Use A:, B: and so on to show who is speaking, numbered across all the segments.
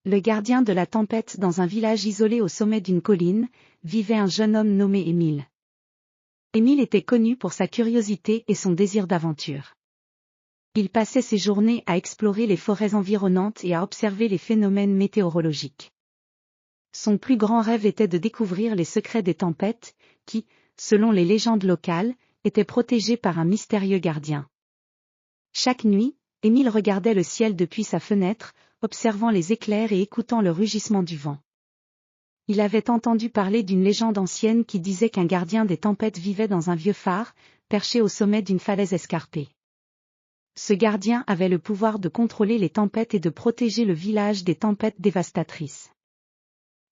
A: Le gardien de la tempête. Dans un village isolé au sommet d'une colline, vivait un jeune homme nommé Émile. Émile était connu pour sa curiosité et son désir d'aventure. Il passait ses journées à explorer les forêts environnantes et à observer les phénomènes météorologiques. Son plus grand rêve était de découvrir les secrets des tempêtes, qui, selon les légendes locales, étaient protégés par un mystérieux gardien. Chaque nuit, Émile regardait le ciel depuis sa fenêtre, observant les éclairs et écoutant le rugissement du vent. Il avait entendu parler d'une légende ancienne qui disait qu'un gardien des tempêtes vivait dans un vieux phare, perché au sommet d'une falaise escarpée. Ce gardien avait le pouvoir de contrôler les tempêtes et de protéger le village des tempêtes dévastatrices.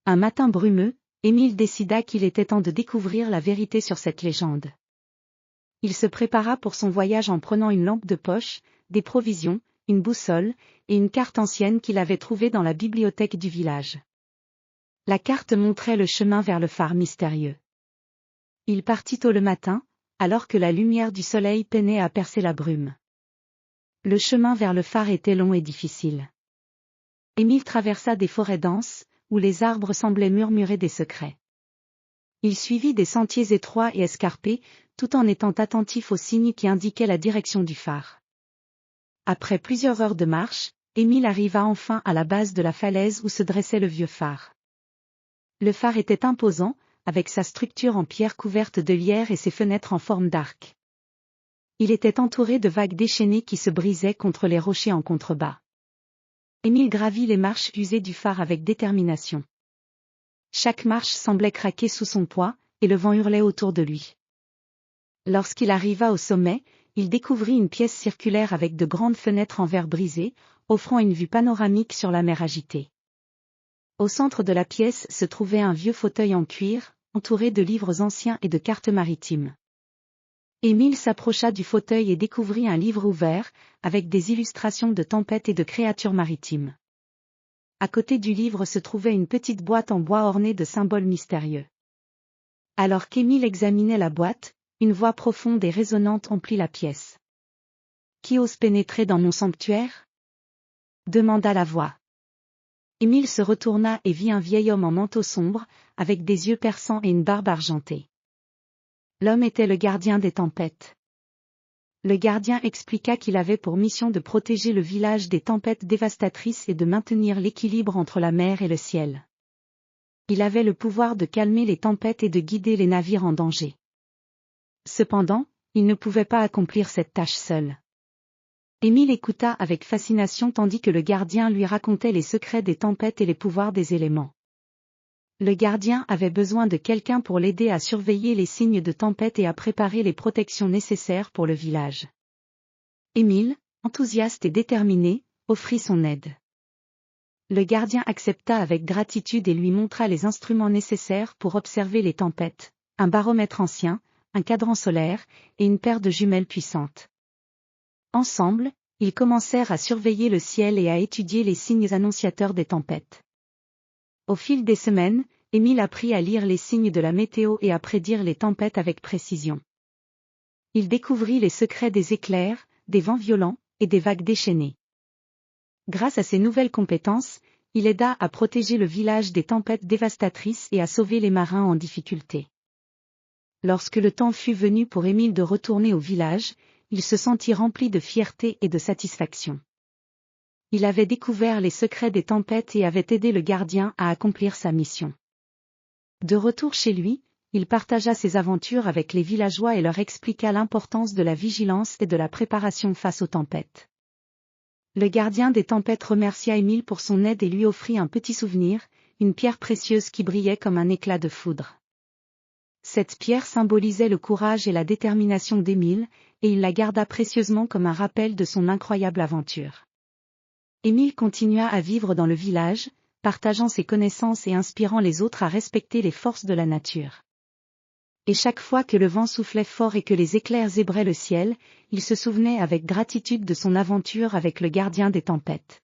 A: Un matin brumeux, Émile décida qu'il était temps de découvrir la vérité sur cette légende. Il se prépara pour son voyage en prenant une lampe de poche, des provisions, une boussole, et une carte ancienne qu'il avait trouvée dans la bibliothèque du village. La carte montrait le chemin vers le phare mystérieux. Il partit tôt le matin, alors que la lumière du soleil peinait à percer la brume. Le chemin vers le phare était long et difficile. Émile traversa des forêts denses, où les arbres semblaient murmurer des secrets. Il suivit des sentiers étroits et escarpés, tout en étant attentif aux signes qui indiquaient la direction du phare. Après plusieurs heures de marche, Émile arriva enfin à la base de la falaise où se dressait le vieux phare. Le phare était imposant, avec sa structure en pierre couverte de lierre et ses fenêtres en forme d'arc. Il était entouré de vagues déchaînées qui se brisaient contre les rochers en contrebas. Émile gravit les marches usées du phare avec détermination. Chaque marche semblait craquer sous son poids, et le vent hurlait autour de lui. Lorsqu'il arriva au sommet, il découvrit une pièce circulaire avec de grandes fenêtres en verre brisé, offrant une vue panoramique sur la mer agitée. Au centre de la pièce se trouvait un vieux fauteuil en cuir, entouré de livres anciens et de cartes maritimes. Émile s'approcha du fauteuil et découvrit un livre ouvert, avec des illustrations de tempêtes et de créatures maritimes. À côté du livre se trouvait une petite boîte en bois ornée de symboles mystérieux. Alors qu'Émile examinait la boîte, une voix profonde et résonnante emplit la pièce. « Qui ose pénétrer dans mon sanctuaire ?» demanda la voix. Émile se retourna et vit un vieil homme en manteau sombre, avec des yeux perçants et une barbe argentée. L'homme était le gardien des tempêtes. Le gardien expliqua qu'il avait pour mission de protéger le village des tempêtes dévastatrices et de maintenir l'équilibre entre la mer et le ciel. Il avait le pouvoir de calmer les tempêtes et de guider les navires en danger. Cependant, il ne pouvait pas accomplir cette tâche seul. Émile écouta avec fascination tandis que le gardien lui racontait les secrets des tempêtes et les pouvoirs des éléments. Le gardien avait besoin de quelqu'un pour l'aider à surveiller les signes de tempête et à préparer les protections nécessaires pour le village. Émile, enthousiaste et déterminé, offrit son aide. Le gardien accepta avec gratitude et lui montra les instruments nécessaires pour observer les tempêtes, un baromètre ancien, un cadran solaire, et une paire de jumelles puissantes. Ensemble, ils commencèrent à surveiller le ciel et à étudier les signes annonciateurs des tempêtes. Au fil des semaines, Émile apprit à lire les signes de la météo et à prédire les tempêtes avec précision. Il découvrit les secrets des éclairs, des vents violents, et des vagues déchaînées. Grâce à ces nouvelles compétences, il aida à protéger le village des tempêtes dévastatrices et à sauver les marins en difficulté. Lorsque le temps fut venu pour Émile de retourner au village, il se sentit rempli de fierté et de satisfaction. Il avait découvert les secrets des tempêtes et avait aidé le gardien à accomplir sa mission. De retour chez lui, il partagea ses aventures avec les villageois et leur expliqua l'importance de la vigilance et de la préparation face aux tempêtes. Le gardien des tempêtes remercia Émile pour son aide et lui offrit un petit souvenir, une pierre précieuse qui brillait comme un éclat de foudre. Cette pierre symbolisait le courage et la détermination d'Émile, et il la garda précieusement comme un rappel de son incroyable aventure. Émile continua à vivre dans le village, partageant ses connaissances et inspirant les autres à respecter les forces de la nature. Et chaque fois que le vent soufflait fort et que les éclairs zébraient le ciel, il se souvenait avec gratitude de son aventure avec le gardien des tempêtes.